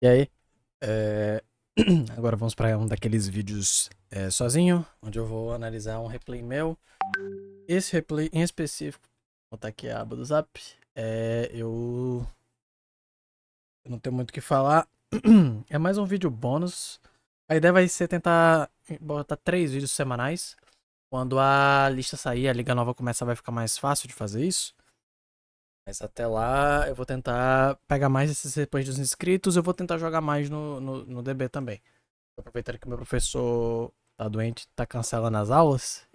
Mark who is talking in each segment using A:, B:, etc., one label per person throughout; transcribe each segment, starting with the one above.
A: E aí, agora vamos para um daqueles vídeos sozinho, onde eu vou analisar um replay meu. Esse replay em específico, vou botar aqui a aba do Zap, eu não tenho muito o que falar. É mais um vídeo bônus. A ideia vai ser tentar botar 3 vídeos semanais. Quando a lista sair, a liga nova começar, vai ficar mais fácil de fazer isso. Mas até lá, eu vou tentar pegar mais esses depois dos inscritos. Eu vou tentar jogar mais no DB também. Aproveitando que o meu professor tá doente, tá cancelando as aulas,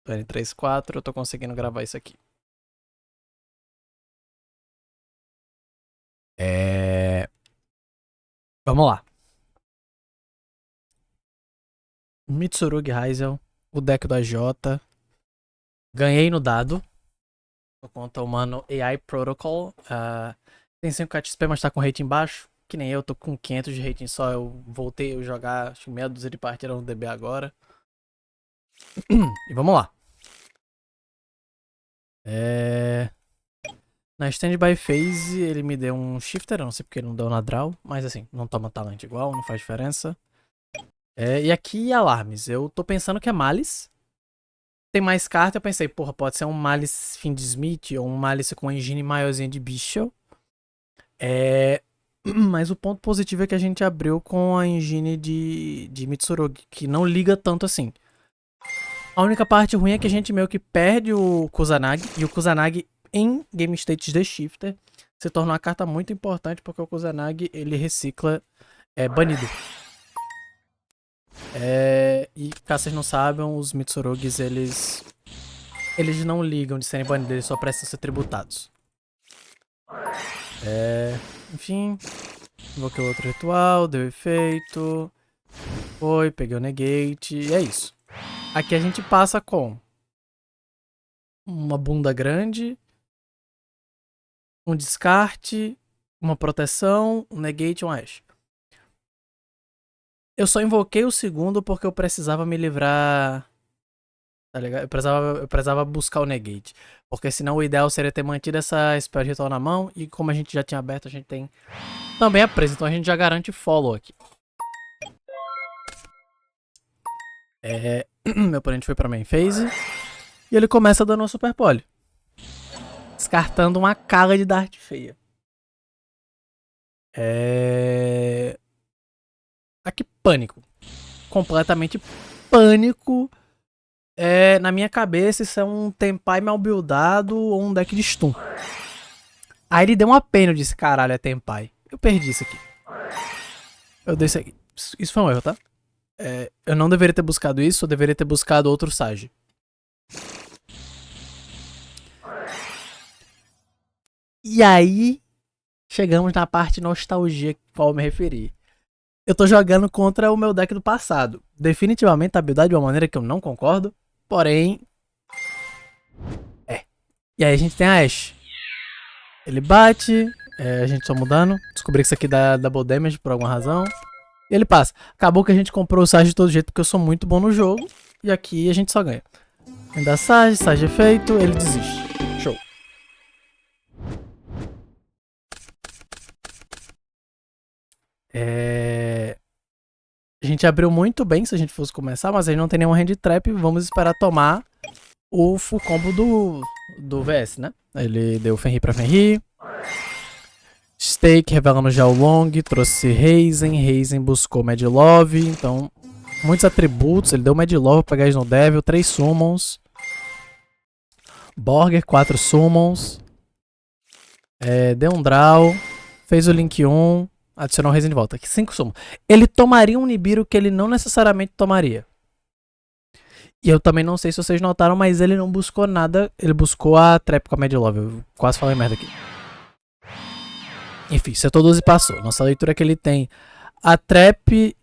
A: do N34, eu tô conseguindo gravar isso aqui. Vamos lá. Mitsurugi Heisel, o deck do AJ. Ganhei no dado. Por conta humano AI Protocol. Tem 5k XP, mas tá com rating baixo. Que nem eu, tô com 500 de rating só. Eu voltei a jogar, acho que meia dúzia de partida no DB agora. E vamos lá. Na Standby Phase, ele me deu um Shifter, eu não sei porque ele não deu na Draw, mas assim, não toma talento igual, não faz diferença. E aqui, alarmes. Eu tô pensando que é Malice. Tem mais carta, eu pensei, porra, pode ser um Malice Fiendsmith ou um Malice com engine maiorzinha de bicho. Mas o ponto positivo é que a gente abriu com a engine de Mitsurugi, que não liga tanto assim. A única parte ruim é que a gente meio que perde o Kusanagi, e o Kusanagi em Game States de Shifter se torna uma carta muito importante, porque o Kusanagi ele recicla banido. E caso vocês não saibam, os Mitsurugis eles não ligam de serem banidos, eles só precisam ser tributados. Enfim, invoquei o outro ritual, deu efeito, foi, peguei o negate, e é isso. Aqui a gente passa com uma bunda grande, um descarte, uma proteção, um negate e um ash. Eu só invoquei o segundo porque eu precisava me livrar. Tá ligado? Eu precisava buscar o negate. Porque senão o ideal seria ter mantido essa spell de ritual na mão. E como a gente já tinha aberto, a gente tem também a presa. Então a gente já garante follow aqui. Meu oponente foi pra main phase. E ele começa dando uma super poly. Descartando uma cara de dart feia. Aqui, pânico. Completamente pânico. Na minha cabeça, isso é um Tempai mal buildado ou um deck de stun. Aí ele deu uma pena, eu disse, caralho, é Tempai. Eu perdi isso aqui. Eu dei isso aqui. Isso foi um erro, tá? Eu não deveria ter buscado isso, eu deveria ter buscado outro Sage. E aí, chegamos na parte nostalgia que qual eu me referi. Eu tô jogando contra o meu deck do passado. Definitivamente tá buildado de uma maneira que eu não concordo. Porém. E aí a gente tem a Ashe. Ele bate. A gente só mudando. Descobri que isso aqui dá double damage por alguma razão. E ele passa. Acabou que a gente comprou o Sage de todo jeito porque eu sou muito bom no jogo. E aqui a gente só ganha. Ainda Sage, Sage é feito, ele desiste. Show. A gente abriu muito bem se a gente fosse começar, mas a gente não tem nenhuma hand trap. Vamos esperar tomar o full combo do VS, né? Ele deu Fenrir pra Fenrir. Stake revelando já o Long, trouxe Razen buscou Mad Love, então muitos atributos, ele deu Mad Love pra pegar Snow Devil, 3 summons, Borger, 4 summons, deu um draw, fez o Link 1, adicionou Razen de volta, aqui 5 summons. Ele tomaria um Nibiru que ele não necessariamente tomaria. E eu também não sei se vocês notaram, mas ele não buscou nada, ele buscou a Trap com a Mad Love, eu quase falei merda aqui. Enfim, setor 12 passou. Nossa leitura é que ele tem a trap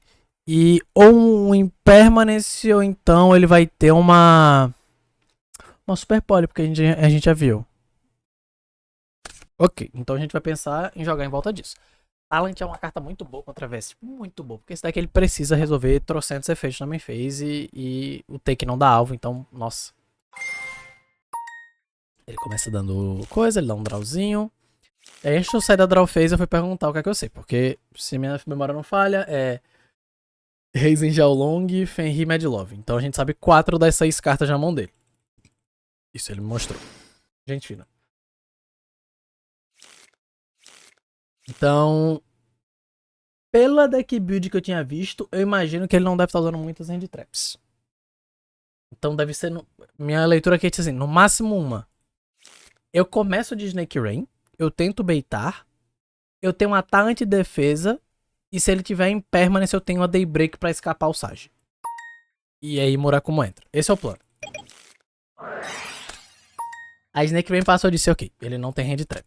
A: e ou um impermanence ou então ele vai ter uma super poly, porque a gente já viu. Ok, então a gente vai pensar em jogar em volta disso. Talent é uma carta muito boa contra VS, muito boa, porque esse daqui ele precisa resolver trocentos efeitos na main phase e o take não dá alvo, então, nossa. Ele começa dando coisa, ele dá um drawzinho. Aí antes de eu sair da draw phase, eu fui perguntar o que é que eu sei. Porque, se minha memória não falha, é Razen Xiaolong, Fenrir, Medlove. Então a gente sabe 4 das 6 cartas na mão dele. Isso ele me mostrou. Gente fina. Então, pela deck build que eu tinha visto, eu imagino que ele não deve estar usando muitas hand traps. Então deve ser... Minha leitura aqui é assim, no máximo uma. Eu começo de Snake Rain, eu tento baitar, eu tenho um ataque anti-defesa, e se ele tiver em permanence eu tenho a Daybreak pra escapar o Sage. E aí Murakumo entra. Esse é o plano. A Snake Rain passou de ser ok, ele não tem hand trap.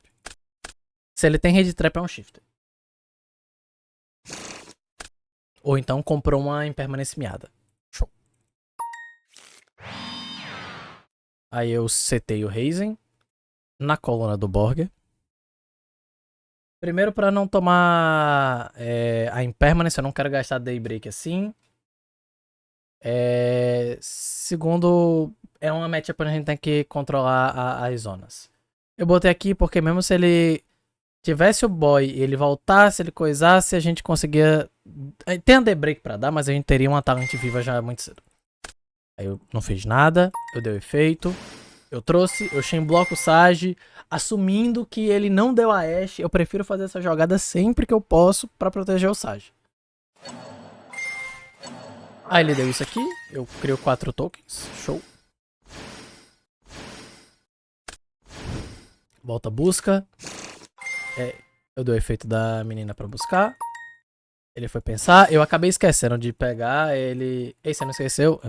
A: Se ele tem hand trap é um shifter. Ou então comprou uma impermanence miada. Show. Aí eu setei o Razen na coluna do Borger. Primeiro pra não tomar a impermanence, eu não quero gastar Daybreak assim. Segundo, é uma matchup onde a gente tem que controlar as zonas. Eu botei aqui porque mesmo se ele tivesse o boy e ele voltasse, ele coisasse, a gente conseguia... Tem a Daybreak pra dar, mas a gente teria uma talent viva já muito cedo. Aí eu não fiz nada, eu dei o efeito. Eu trouxe, eu chain bloco o Sage, assumindo que ele não deu a Ashe. Eu prefiro fazer essa jogada sempre que eu posso pra proteger o Sage. Aí ele deu isso aqui, eu crio 4 tokens, show. Volta busca. Eu dei o efeito da menina pra buscar. Ele foi pensar, eu acabei esquecendo de pegar ele... Ei, você não esqueceu?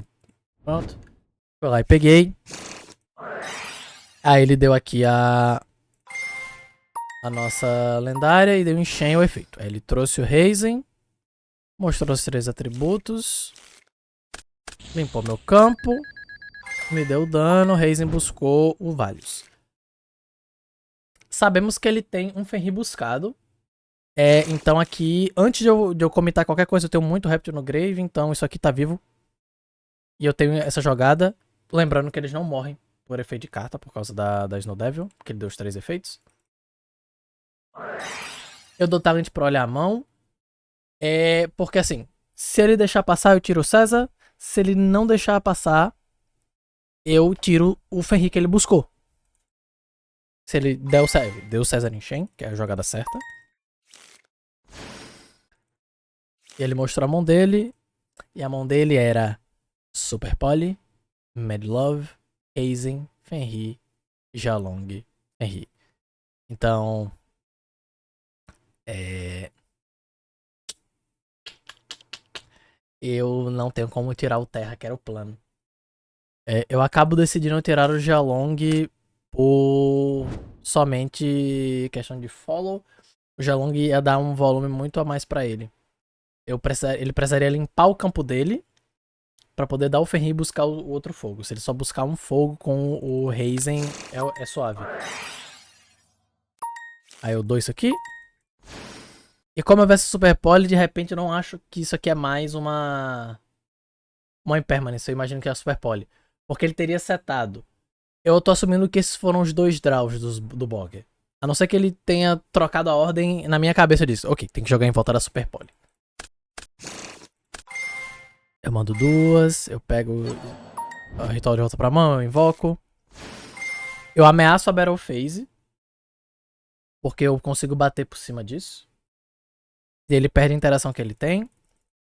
A: Pronto. Foi lá e peguei. Aí ele deu aqui a nossa lendária e deu enchen o efeito. Aí ele trouxe o Razen, mostrou os 3 atributos, limpou meu campo, me deu dano, Razen buscou o Valios. Sabemos que ele tem um Fenrir buscado. Então aqui, antes de eu comentar qualquer coisa, eu tenho muito Réptil no Grave, então isso aqui tá vivo. E eu tenho essa jogada, lembrando que eles não morrem por efeito de carta, por causa da Snow Devil, que ele deu os 3 efeitos. Eu dou talent pra olhar a mão. Porque assim, se ele deixar passar, eu tiro o César. Se ele não deixar passar, eu tiro o Fenrir que ele buscou. Se ele der o César em Shen, que é a jogada certa. E ele mostrou a mão dele. E a mão dele era Super Poly, Medlove, Razen, Fenrir, Xiaolong, Fenrir. Então... eu não tenho como tirar o Terra, que era o plano. Eu acabo decidindo tirar o Xiaolong por somente questão de follow. O Xiaolong ia dar um volume muito a mais pra ele. Ele precisaria limpar o campo dele pra poder dar o Fenrir e buscar o outro fogo. Se ele só buscar um fogo com o Razen, é suave. Aí eu dou isso aqui. E como eu verso Super Poly, de repente eu não acho que isso aqui é mais uma impermanence. Eu imagino que é a Super Poly. Porque ele teria setado. Eu tô assumindo que esses foram os 2 draws do Bogger. A não ser que ele tenha trocado a ordem na minha cabeça disso. Ok, tem que jogar em volta da Super Poly. Eu mando 2, eu pego o ritual de volta pra mão, eu invoco. Eu ameaço a Battle Phase. Porque eu consigo bater por cima disso. E ele perde a interação que ele tem.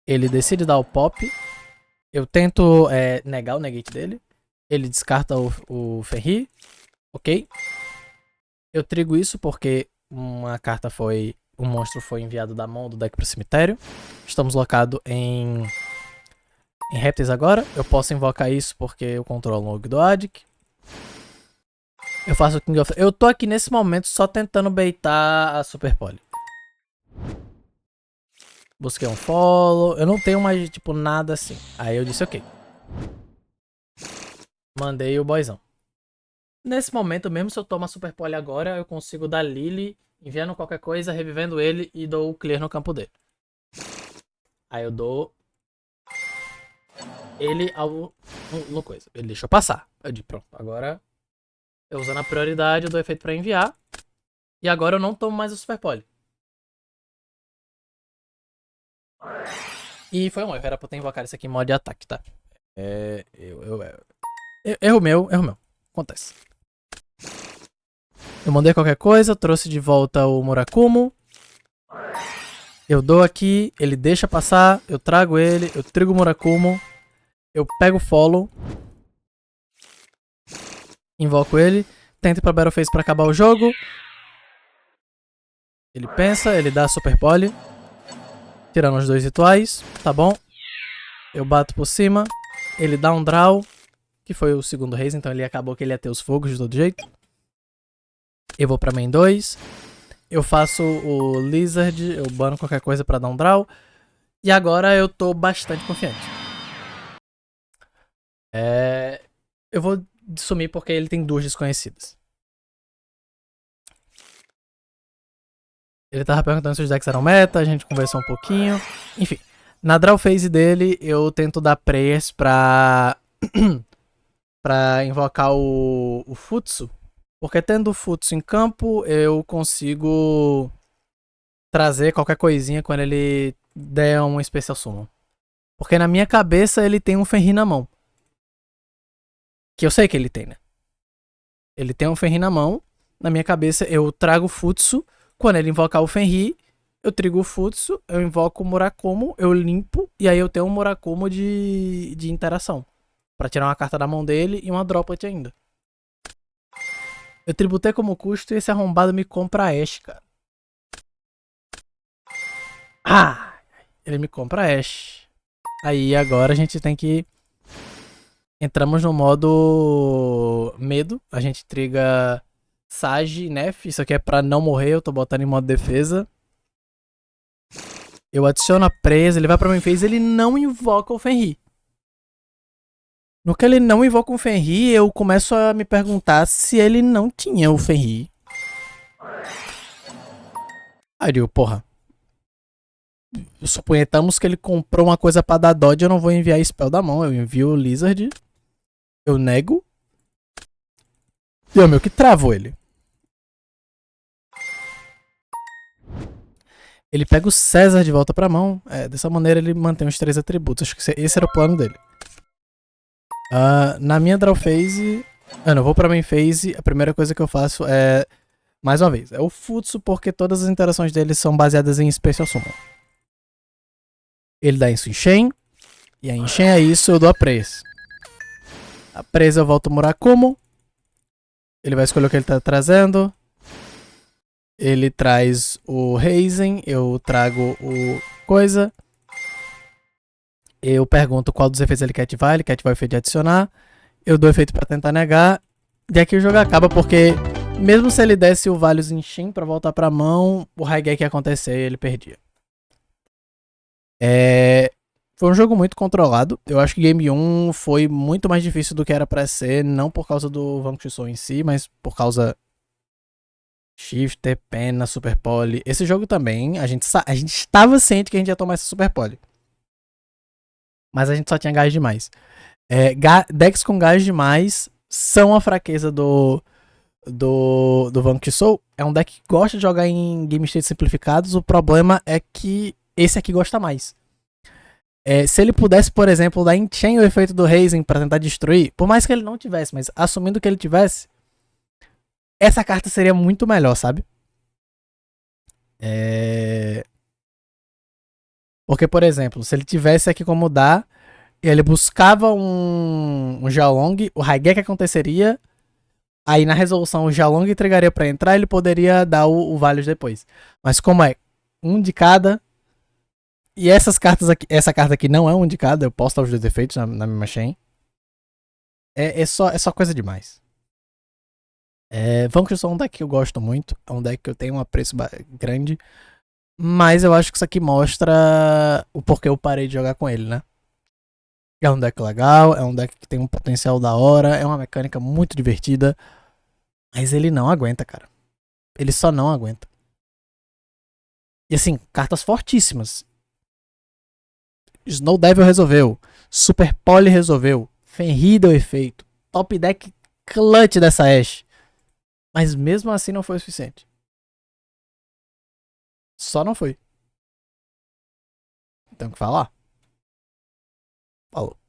A: Ele decide dar o pop. Eu tento negar o negate dele. Ele descarta o Fenrir. Ok. Eu trigo isso porque uma carta foi... um monstro foi enviado da mão do deck pro cemitério. Estamos locados em répteis agora. Eu posso invocar isso porque eu controlo o Ogdoadic. Eu faço o King of... eu tô aqui nesse momento só tentando baitar a Super Poly. Busquei um follow. Eu não tenho mais, tipo, nada assim. Aí eu disse ok. Mandei o boyzão. Nesse momento, mesmo se eu tomo a Super Poly agora, eu consigo dar Lily, enviando qualquer coisa, revivendo ele e dou o clear no campo dele. Aí eu dou ele no coisa. Ele deixou passar. Eu disse, pronto, agora eu usando a prioridade, eu dou efeito pra enviar. E agora eu não tomo mais o Super Poly. E foi um erro, era pra eu ter invocado isso aqui em modo de ataque, tá? Erro meu, erro meu. Acontece. Eu mandei qualquer coisa, trouxe de volta o Murakumo. Eu dou aqui, ele deixa passar, eu trago ele, eu trigo o Murakumo. Eu pego o follow. Invoco ele. Tento ir pra Battle Phase pra acabar o jogo. Ele pensa, ele dá Super Poly. Tirando os 2 rituais, tá bom. Eu bato por cima. Ele dá um draw. Que foi o segundo raise, então ele acabou que ele ia ter os fogos de todo jeito. Eu vou pra main 2. Eu faço o Lizard, eu bano qualquer coisa pra dar um draw. E agora eu tô bastante confiante. Eu vou sumir porque ele tem 2 desconhecidas. Ele tava perguntando se os decks eram meta, a gente conversou um pouquinho. Enfim, na draw phase dele, eu tento dar prayers pra... pra invocar o Futsu. Porque tendo o Futsu em campo, eu consigo trazer qualquer coisinha quando ele der um Special Summon. Porque na minha cabeça ele tem um Fenrir na mão. Que eu sei que ele tem, né? Ele tem um Fenrir na mão. Na minha cabeça eu trago o Futsu. Quando ele invocar o Fenrir, eu trigo o Futsu, eu invoco o Murakumo, eu limpo, e aí eu tenho um Murakumo de interação. Pra tirar uma carta da mão dele e uma Droplet ainda. Eu tributei como custo e esse arrombado me compra a Ashe, cara. Ah! Ele me compra a Ashe. Aí agora a gente tem que... Entramos no modo medo. A gente triga Sage, Nef. Isso aqui é pra não morrer, eu tô botando em modo defesa. Eu adiciono a presa, ele vai pra main phase, ele não invoca o Fenrir. No que ele não invoca o Fenrir, eu começo a me perguntar se ele não tinha o Fenrir. Aí eu digo, porra. Suponhamos que ele comprou uma coisa pra dar dodge, eu não vou enviar spell da mão. Eu envio o Lizard. Eu nego. E o meu que travou ele. Ele pega o César de volta pra mão. Dessa maneira ele mantém os 3 atributos. Acho que esse era o plano dele. Na minha draw phase... eu vou pra main phase. A primeira coisa que eu faço é... Mais uma vez, é o Futsu, porque todas as interações dele são baseadas em Special Summon. Ele dá isso em Shen. E aí em Shen é isso, eu dou a presa. A presa eu volto o Murakumo. Ele vai escolher o que ele tá trazendo. Ele traz o Razen, eu trago o coisa. Eu pergunto qual dos efeitos ele quer ativar o efeito de adicionar. Eu dou efeito pra tentar negar. E aqui o jogo acaba porque, mesmo se ele desse o Valios em Shin pra voltar pra mão, o Raigeki ia acontecer e ele perdia. Foi um jogo muito controlado. Eu acho que Game 1 foi muito mais difícil do que era pra ser, não por causa do Vanquish Soul em si, mas por causa... Shifter, Pena, Super Poly. Esse jogo também, a gente estava ciente que a gente ia tomar essa Super Poly. Mas a gente só tinha gás demais. Decks com gás demais são a fraqueza do Vanquish Soul. É um deck que gosta de jogar em game states simplificados. O problema é que esse aqui gosta mais. Se ele pudesse, por exemplo, dar enchain o efeito do Razen pra tentar destruir, por mais que ele não tivesse, mas assumindo que ele tivesse, essa carta seria muito melhor, sabe? Porque, por exemplo, se ele tivesse aqui como dar, ele buscava um Xiaolong, o Raigeki aconteceria, aí na resolução o Xiaolong entregaria pra entrar, ele poderia dar o Valios depois. Mas como é um de cada, e essas cartas aqui, essa carta aqui não é um de cada, eu posso dar os 2 efeitos na mesma chain. É só coisa demais. Vanquish Soul é um deck que eu gosto muito, é um deck que eu tenho um apreço grande, mas eu acho que isso aqui mostra o porquê eu parei de jogar com ele, né? É um deck legal, é um deck que tem um potencial da hora, é uma mecânica muito divertida, mas ele não aguenta, cara. Ele só não aguenta. E assim, cartas fortíssimas. Snow Devil resolveu, Super Poly resolveu, Fenrir deu efeito, top deck clutch dessa Ashe. Mas mesmo assim não foi o suficiente. Só não foi. Tenho que falar. Falou.